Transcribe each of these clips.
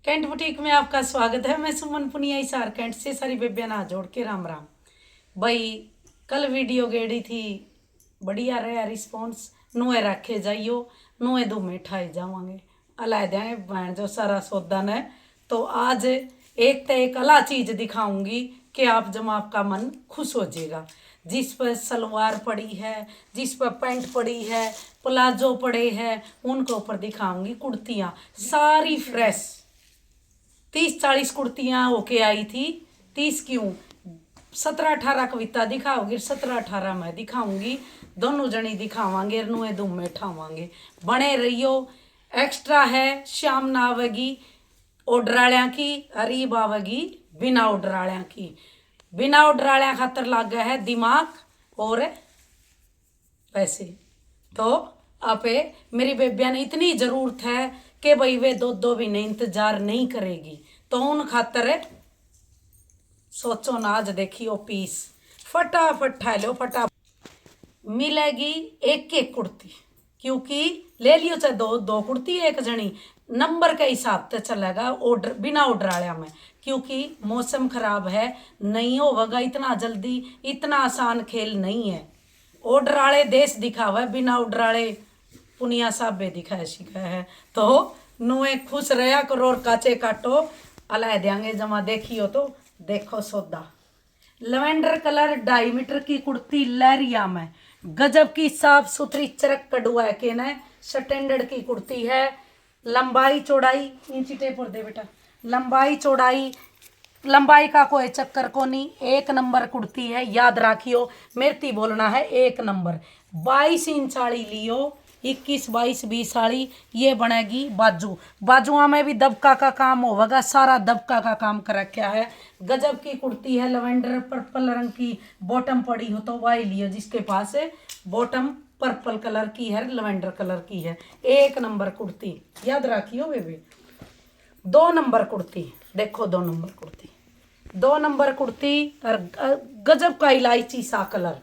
Cantt boutique में आपका स्वागत है। मैं सुमन पुनिया हिसार कैंट से सारी बेबिया ना जोड़ के राम राम। भाई कल वीडियो गेड़ी थी, बढ़िया रहा रिस्पॉन्स। नुए रखे जाइयो, नुए दो में ठाए जावांगे अला देंगे बहन जो सारा सौदा ने। तो आज एक तो एक अला चीज दिखाऊंगी कि आप जब आपका मन खुश हो जाएगा। जिस पर सलवार पड़ी है, जिस पर पैंट पड़ी है, प्लाजो पड़े हैं, उनके ऊपर दिखाऊंगी कुर्तियाँ सारी फ्रेश। 30-40 कुर्तियां होके आई थी। 30 क्यों, 17-18 कविता दिखाओगी, 17-18 मैं दिखाऊंगी। दोनों जनी दिखावांगे, नुए दुम में ठावांगे। बने रहियो। एक्स्ट्रा है शाम ना आवेगी ओडराल्या की, अरीब आवेगी बिना ओडराल्या की। बिना ओडराल्या खातर लागे है दिमाग और पैसे। तो आपे मेरी बेबिया ने इतनी जरूरत है कि भाई वे दो दो भी नहीं इंतजार नहीं करेगी। तो उन खातर सोचो ना, आज देखियो पीस फटाफट ठा लो। मिलेगी एक एक कुर्ती, क्योंकि ले लियो चाहे दो दो कुर्ती एक जनी, नंबर के हिसाब से चलेगा ऑर्डर बिना ऑर्डर आया में। क्योंकि मौसम खराब है, नहीं होगा इतना जल्दी, इतना आसान खेल नहीं है। ऑर्डर आले देश दिखावा है, बिना ऑर्डर आले पुनिया साबे दिखाए शिखा है। तो नुए खुश रहा करो और काचे काटो अला देंगे जमा। देखियो तो देखो सौदा, लेवेंडर कलर 2.5 मीटर की कुर्ती लहरिया में, गजब की साफ सुथरी चरक कड़ुआ के न स्टैंडर्ड की कुर्ती है। लंबाई चौड़ाई इंची टेप और दे बेटा, लंबाई चौड़ाई लंबाई का कोई चक्कर को नहीं, एक नंबर कुर्ती है। याद रखियो, मेरती बोलना है एक नंबर। 22 इंच साड़ी लियो, 21, 22, 20 साड़ी ये बनेगी बाजू। बाजुआ में भी दबका का काम होगा, सारा दबका का काम कर रखा है। गजब की कुर्ती है, लवेंडर पर्पल रंग की बॉटम पड़ी हो तो वही लियो जिसके पास है। बॉटम पर्पल कलर की है, लवेंडर कलर की है। एक नंबर कुर्ती, याद रखियो बेबी। 2 नंबर कुर्ती देखो, 2 नंबर कुर्ती, 2 नंबर कुर्ती और गजब का इलायची सा कलर,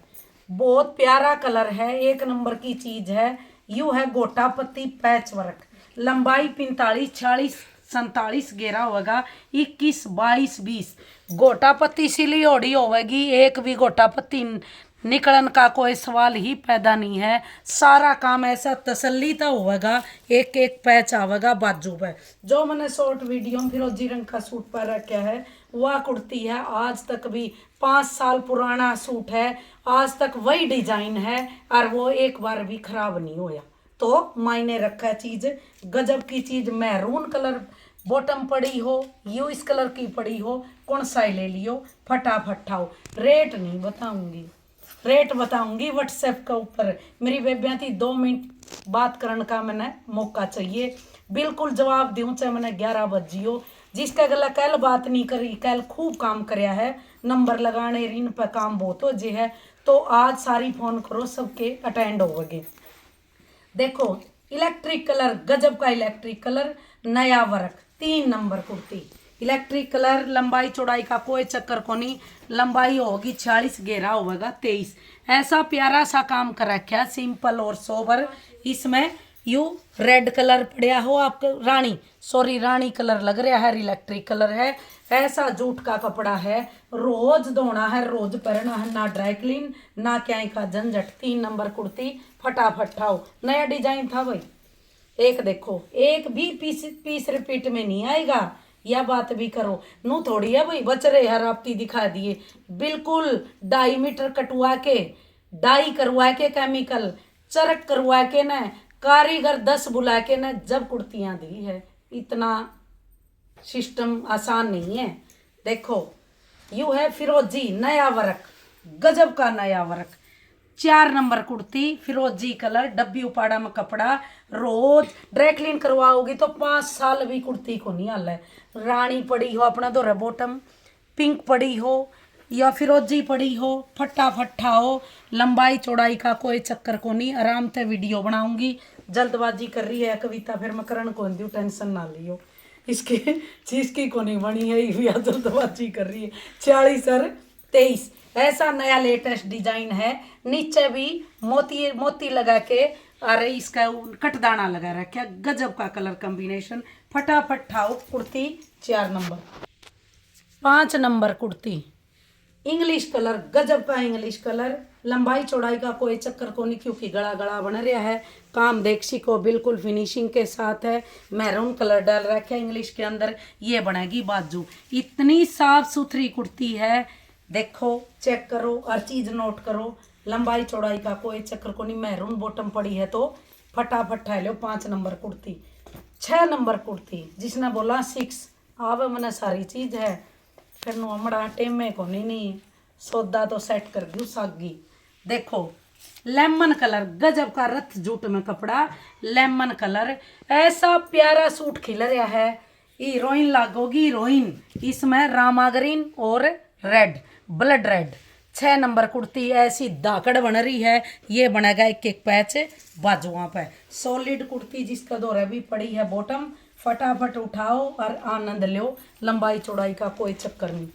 बहुत प्यारा कलर है, एक नंबर की चीज है। यू है गोटा पत्ती पैच वर्क, लंबाई 45, 46, 47 घेरा होगा, 21, 22, 20 गोटा पत्ती सिली ओढ़ी होगी। एक भी गोटा पत्ती निकलन का कोई सवाल ही पैदा नहीं है। सारा काम ऐसा तसल्ली तो होगा, एक एक पैच आवेगा बाजू पे। जो मैंने शॉर्ट वीडियो में फिरोजी रंग का सूट पर रखा है वह कुर्ती है। आज तक भी 5 साल पुराना सूट है, आज तक वही डिजाइन है और वो एक बार भी खराब नहीं होया। तो मायने रखा चीज, गजब की चीज। मैरून कलर बॉटम पड़ी हो, यू इस कलर की पड़ी हो, कौन सा ही ले लियो, फटाफट ठाओ। रेट नहीं बताऊंगी, रेट बताऊंगी व्हाट्सएप के ऊपर। मेरी बेबियां थी 2 मिनट बात करने का मैंने मौका चाहिए, बिल्कुल जवाब दूँ चाहे मैंने 11 बजियो। जिसका गला कल बात नहीं करी, कल खूब काम करया है, नंबर लगाने इन पर काम बहुत हो जे है। तो आज सारी फोन करो, सबके अटेंड होगे। देखो इलेक्ट्रिक कलर, गजब का इलेक्ट्रिक कलर, नया work, 3 number kurti electric colour. लंबाई चौड़ाई का कोई चक्कर को नहीं, लंबाई होगी 46, घेरा होगा 23। ऐसा प्यारा सा काम कर रखा है, सिंपल और सोबर। इसमें यू रेड कलर पड़ा हो आपको, रानी कलर लग रहा है, इलेक्ट्रिक कलर है। ऐसा जूट का कपड़ा है, रोज धोना है, रोज पहनना है, ना ड्राई क्लीन ना क्या का झंझट। 3 नंबर कुर्ती फटाफट ठाओ, नया डिजाइन था भाई। एक देखो, एक भी पीस रिपीट में नहीं आएगा, या बात भी करो। नू थोड़ी है भाई बच रहे हर आपती दिखा दिए। बिल्कुल 2.5 मीटर कटवा के, डाई करवा के, केमिकल चरक करवा के न, कारीगर 10 बुला के न जब कुर्तियां दी है। इतना सिस्टम आसान नहीं है। देखो यू है फिरोजी नया वर्क, गजब का नया वर्क। 4 नंबर कुर्ती फिरोजी कलर, डब्बी उपाड़ा में कपड़ा, रोज ड्राई क्लीन करवाओगी तो 5 साल भी कुर्ती को नहीं हाल है। रानी पड़ी हो अपना दो बॉटम, पिंक पड़ी हो या फिरोजी पड़ी हो, फटाफट हो। लंबाई चौड़ाई का कोई चक्कर को नहीं, आराम से वीडियो बनाऊंगी। जल्दबाजी कर रही है कविता, फिर मैं करण को दूँ, टेंशन ना लियो। इसके चीज की को नहीं बनी है, या जल्दबाजी कर रही है। 46 और 23 ऐसा नया लेटेस्ट डिजाइन है। नीचे भी मोती मोती लगा के अरे इसका कटदाना लगा रखा, गजब का कलर कॉम्बिनेशन। फटाफट ठाओ kurti 4 number. 5 number kurti English colour, गजब का इंग्लिश कलर। लंबाई चौड़ाई का कोई चक्कर को नहीं, क्योंकि गला गला बन रहा है। काम देखसी को बिल्कुल फिनिशिंग के साथ है। मैरून कलर डाल रखा है इंग्लिश के अंदर। ये बनेगी बाजू। इतनी साफ सुथरी कुर्ती है, देखो चेक करो, हर चीज नोट करो। लंबाई चौड़ाई का कोई चक्कर को नहीं। मैरून बॉटम पड़ी है तो फटाफट ठा लो 5 नंबर कुर्ती। 6 नंबर कुर्ती, जिसने बोला 6 आवे मैंने सारी चीज है, फिर हमारा टेमे को नहीं सौदा तो सेट कर दू सागी। देखो लेमन कलर, गजब का रथ जूट में कपड़ा, लेमन कलर। ऐसा प्यारा सूट खिल रहा है, हीरोइन लागोगी हीरोइन। इसमें रामा ग्रीन और red, blood red. 6 number kurti ऐसी धाकड़ बन रही है। ये बनेगा एक एक पैच बाजुओं पे। सॉलिड कुर्ती जिसका दौरा भी पड़ी है बॉटम। फटाफट उठाओ और आनंद लो। लंबाई चौड़ाई का कोई चक्कर नहीं।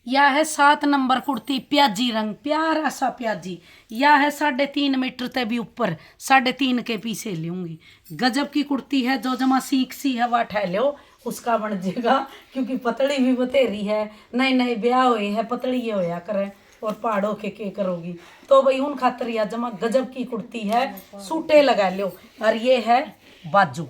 यह है 7 नंबर कुर्ती, प्याजी रंग, प्यारा सा प्याजी। यह है 3.5 मीटर ते भी ऊपर, 3.5 के पीछे लूंगी। गजब की कुर्ती है। जो जमा सीख सी है वह ठह लो, उसका बन जाएगा, क्योंकि पतड़ी भी बतेरी है। नए नए ब्याह हुए है, पतड़ी ये होया करे और पहाड़ों के करोगी तो भाई उन खातर या जमा गजब की कुर्ती है। सूटे लगा लो। और ये है बाजू,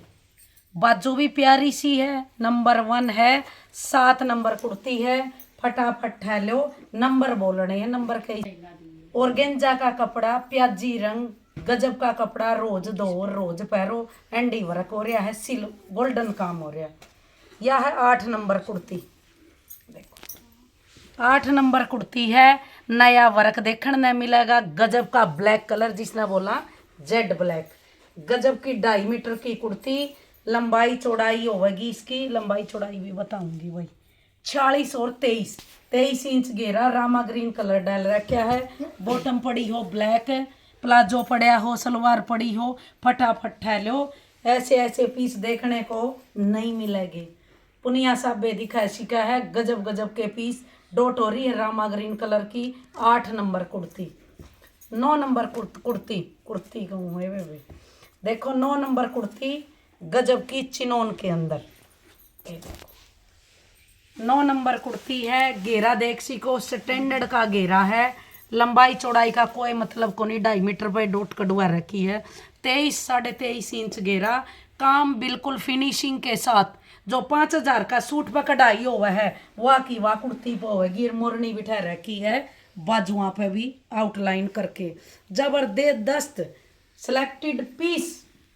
बाजू भी प्यारी सी है, नंबर 1 है। 7 नंबर कुर्ती है। फटाफट ठह लो, नंबर बोलने हैं, नंबर कई। ऑर्गेंजा का कपड़ा, प्याजी रंग, गजब का कपड़ा। रोज दो रोज पहरो। एंडी वर्क हो रहा है, सिल गोल्डन काम हो रहा है। यह है 8 नंबर कुर्ती। देखो 8 नंबर कुर्ती है। नया वर्क देखने न मिलेगा। गजब का ब्लैक कलर, जिसने बोला जेड ब्लैक। गजब की 2.5 मीटर की कुर्ती। लंबाई चौड़ाई होगी इसकी, लंबाई चौड़ाई भी बताऊंगी भाई। 46 और 23 इंच घेरा। रामा ग्रीन कलर डाल रखा है। बॉटम पड़ी हो ब्लैक, प्लाजो पड़ा हो, सलवार पड़ी हो। फटाफट ठह लो। ऐसे ऐसे पीस देखने को नहीं मिलेंगे। पुनिया साबे दिखा शिका है, गजब गजब के पीस। डोट हो रही है रामा ग्रीन कलर की। 8 नंबर कुर्ती। 9 नंबर कुर्ती कहूँ वे। देखो 9 नंबर कुर्ती, गजब की चिनोन के अंदर। 9 नंबर कुर्ती है। घेरा देख सी को स्टैंडर्ड का घेरा है। लंबाई चौड़ाई का कोई मतलब को नहीं। 2.5 मीटर पर डोट कटवा रखी है। 23-23.5 इंच घेरा। काम बिल्कुल फिनिशिंग के साथ। जो 5,000 का सूट पर कढ़ाई हुआ है वह की वाह कुर्ती पर होगी। मोरनी बिठा रखी है बाजुआ पे भी आउटलाइन करके। जबरदस्त सिलेक्टेड पीस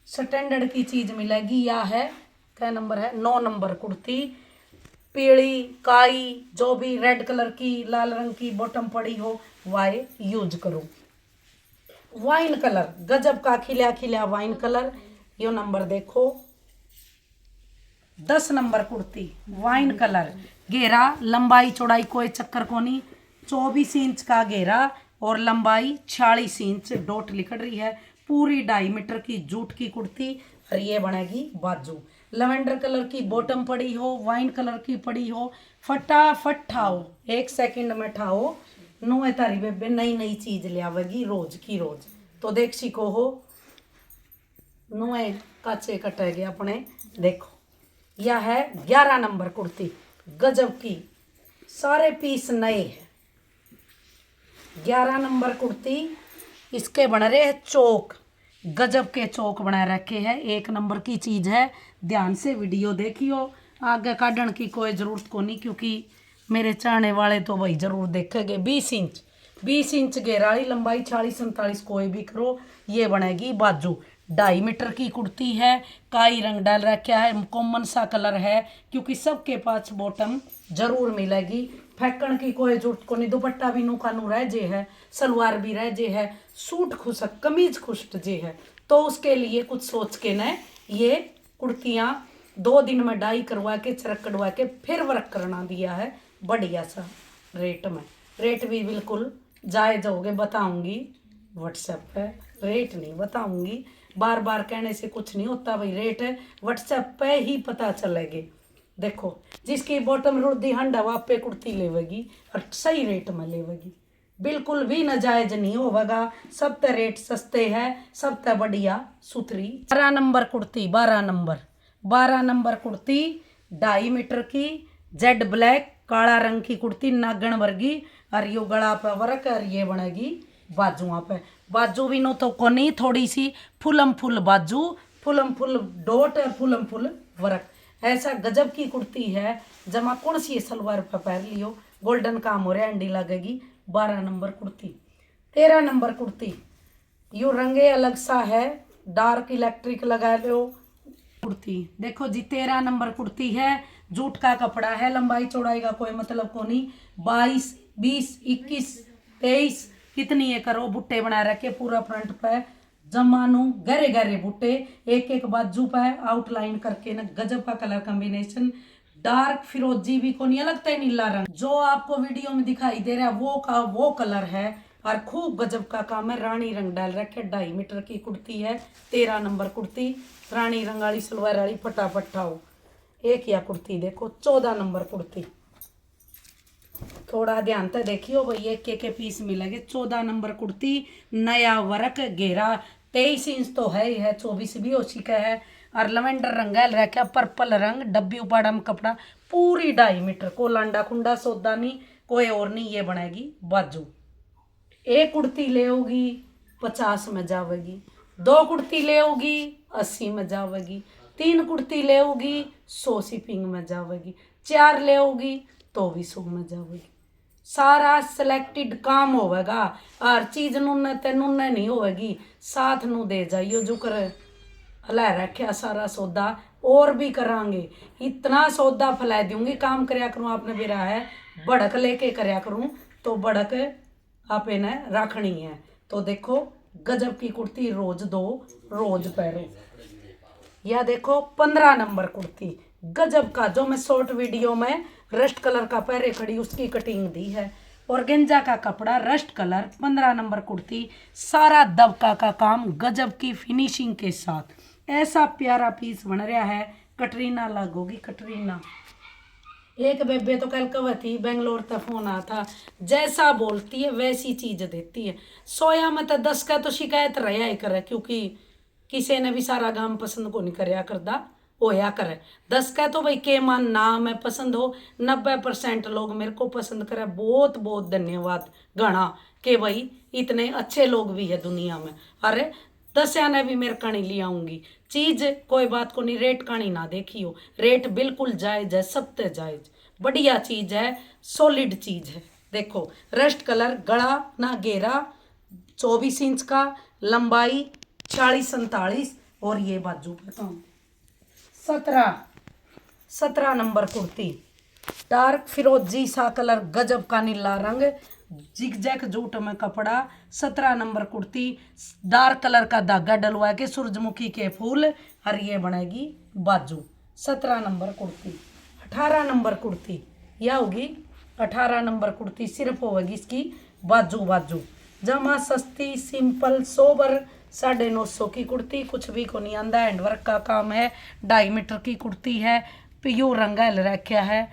स्टैंडर्ड की चीज मिलेगी। या है क्या नंबर है? 9 नंबर कुर्ती। पीली काई जो भी रेड कलर की, लाल रंग की बॉटम पड़ी हो वाई यूज करो। वाइन कलर, गजब का खिला खिला वाइन कलर। यो नंबर देखो 10 नंबर कुर्ती, वाइन कलर। घेरा लंबाई चौड़ाई कोई चक्कर को नहीं। 24 इंच का घेरा और लंबाई 46 इंच। डोट लिखड़ रही है। पूरी 2.5 मीटर की जूट की कुर्ती। और ये बनेगी बाजू। लवेंडर कलर की बॉटम पड़ी हो, वाइन कलर की पड़ी हो। फटाफट ठाओ, 1 सेकंड में ठाओ। नुए तारी बेबे नई नई चीज ले आवेगी रोज की रोज। तो देख सीखो हो, नुए काचे कटेगे अपने। देखो यह है 11 नंबर कुर्ती, गजब की, सारे पीस नए हैं। 11 नंबर कुर्ती। इसके बन रहे हैं चौक, गजब के चौक बना रखे हैं। 1 नंबर की चीज है। ध्यान से वीडियो देखियो। आगे काटने की कोई ज़रूरत को नहीं, क्योंकि मेरे चाहने वाले तो भाई जरूर देखेंगे। 20 इंच घेराली, लंबाई 40-47 कोई भी करो। ये बनेगी बाजू। 2.5 मीटर की कुर्ती है। काई रंग डाल रखा है, कॉमन सा कलर है, क्योंकि सबके पास बॉटम जरूर मिलेगी। फेंकण की कोई जरूरत को नहीं। दुपट्टा भी नू का नू रह जे है, सलवार भी रह जे है, सूट खुशक कमीज खुश्ट जे है। तो उसके लिए कुछ सोच के न ये कुर्तियाँ 2 दिन में डाई करवा के, चरक कटवा के फिर वर्क करना दिया है बढ़िया सा रेट में। रेट भी बिल्कुल जायज होगे, बताऊंगी व्हाट्सएप पे। रेट नहीं बताऊंगी, बार बार कहने से कुछ नहीं होता भाई। रेट है व्हाट्सएप पे ही पता चलेगी। देखो जिसकी बॉटम रुड़दी हंडा वहाँ पे कुर्ती लेवेगी और सही रेट में लेवेगी। बिल्कुल भी नाजायज नहीं होगा। सब ते रेट सस्ते है, सब ते बढ़िया सुथरी। 12 number kurti, 12 number kurti 2.5 metre की, जेड ब्लैक काला रंग की कुर्ती नागण वर्गी। और यो गला पे वर्क और ये बनेगी बाजुआ पे। बाजू भी नो तो कोनी, थोड़ी सी फुलम फुल बाजू, फुलम फुल डोट और फुलम फुल वर्क। ऐसा गजब की कुर्ती है। जमा कौन सी सलवार पे पहन लियो, गोल्डन काम हो रहा है, एंडी लगेगी। 12 नंबर कुर्ती। 13 नंबर कुर्ती, यू रंगे अलग सा है, डार्क इलेक्ट्रिक लगा लो कुर्ती। देखो जी 13 नंबर कुर्ती है, जूट का कपड़ा है, लंबाई चौड़ाई का कोई मतलब को नहीं। 22, 20, 21, 23 कितनी ये करो, बुट्टे बना रखे पूरा फ्रंट पे, जमानू गहरे गहरे बुट्टे, एक एक बाजू पे आउटलाइन करके ना, गजब का कलर कॉम्बिनेशन। डार्क फिरोजी भी को नहीं लगता है, नीला रंग जो आपको वीडियो में दिखाई दे रहा है वो का वो कलर है। और खूब गजब का काम है, रानी रंग डाल रखे। 2.5 मीटर की कुर्ती है, 13 नंबर कुर्ती, रानी रंग वाली सलवार वाली, फटाफट आओ। एक या कुर्ती देखो 14 नंबर कुर्ती, थोड़ा ध्यान से देखियो भाई, एक के पीस मिलेंगे। 14 नंबर कुर्ती, नया वर्क घेरा, 23 इंच तो है ही है, 24 भी उसी का है। और लवेंडर रंग है रखा, पर्पल रंग, डब्बी उपाड़ा में कपड़ा, पूरी 2.5 मीटर को लांडा खुंडा सौदा नहीं कोई और नहीं। ये बनेगी बाजू। एक कुर्ती ले होगी 50 में जावेगी, 2 कुर्ती ले होगी 80 में जावेगी, 3 कुर्ती ले होगी 100 शिपिंग में जावेगी, 4 ले होगी तो भी 100 में जावेगी। सारा सिलेक्टेड काम होवेगा, हर चीज नुन्ने ते नुन्ने नहीं होवेगी, साथ नु दे जाइयो जो कर हला रखा सारा सौदा। और भी करांगे, इतना सौदा फैला दूंगी, काम करया करूँ आपने भी रहा है, बढ़क लेके करया करूँ तो बढ़क आप इन्हें रखनी है। तो देखो गजब की कुर्ती, रोज दो रोज पहनो। या देखो 15 नंबर कुर्ती, गजब का, जो मैं शॉर्ट वीडियो में रस्ट कलर का पहरे खड़ी उसकी कटिंग दी है। और गेंजा का कपड़ा, रस्ट कलर, 15 नंबर कुर्ती, सारा दबका का काम, गजब की फिनिशिंग के साथ। ऐसा प्यारा पीस बन रहा है, कटरीना लगोगी कटरीना। एक बेबे तो कल कब थी, बेंगलोर तक फोन आया था, जैसा बोलती है वैसी चीज देती है। सोया में तो 10 का तो शिकायत रहा ही करे, क्योंकि किसी ने भी सारा गांव पसंद को नहीं करया करदा, होया करे। 10 का तो भाई के मान ना मैं पसंद हो, 90% लोग मेरे को पसंद करे। बहुत बहुत धन्यवाद गणा के भाई इतने अच्छे लोग भी है दुनिया में। अरे 10 ने भी मेरे कणी ले आऊंगी चीज, कोई बात को नहीं, रेट कणी ना देखियो, रेट बिल्कुल जायज है, सब ते जायज, बढ़िया चीज है, सॉलिड चीज है। देखो रस्ट कलर, गला ना घेरा, 24 इंच का, लंबाई 40-47, और ये बाजू बताऊँ 17 नंबर कुर्ती, डार्क फिरोजी सा कलर, गजब का नीला रंग, जिगजैग जूट में कपड़ा, 17 नंबर कुर्ती, डार्क कलर का धागा डलवा के सूरजमुखी के फूल, और ये बनेगी बाजू। 17 नंबर कुर्ती। 18 नंबर कुर्ती यह होगी, 18 नंबर कुर्ती सिर्फ होगी इसकी बाजू, जमा सस्ती सिंपल सोबर, 950 की कुर्ती, कुछ भी को नहीं आंदा, हैंडवर्क का काम है, 2.5 मीटर की कुर्ती है, पियो रंगा रखा है,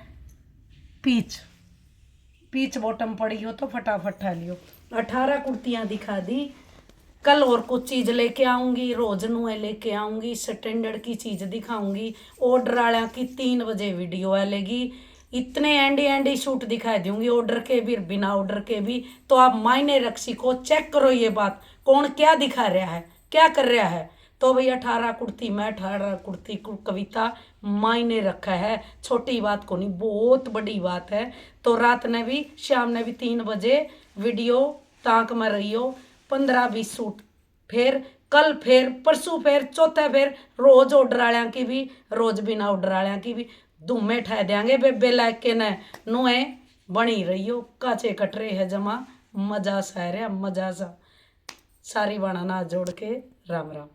पीच बॉटम पड़ी हो तो फटाफट लियो। 18 कुर्तियां दिखा दी, कल और कुछ चीज लेके आऊंगी, रोज नुए लेके आऊंगी, स्टैंडर्ड की चीज दिखाऊंगी। ऑर्डर वाला की 3 बजे वीडियो आएगी, इतने एंडी शूट दिखा दूंगी, ऑर्डर के भी बिना ऑर्डर के भी। तो आप मायने रख सीखो, चेक करो ये बात, कौन क्या दिखा रहा है, क्या कर रहा है। तो भाई 18 कुर्ती में 18 कुर्ती कविता मायने रखा है, छोटी बात को नहीं, बहुत बड़ी बात है। तो रात ने भी शाम ने भी 3 बजे वीडियो ताक में रही हो, 15-20 सूट, फिर कल फिर परसों फिर चौथा फिर, रोज ऑर्डर वाले की भी, रोज बिना ऑर्डर वाले की भी धूमे ठा देंगे। बेबे लाइक के न नुए बनी रही हो, काचे कटरे है जमा, मजा सा है, मजा सा। सारी बनाना जोड़ के राम राम।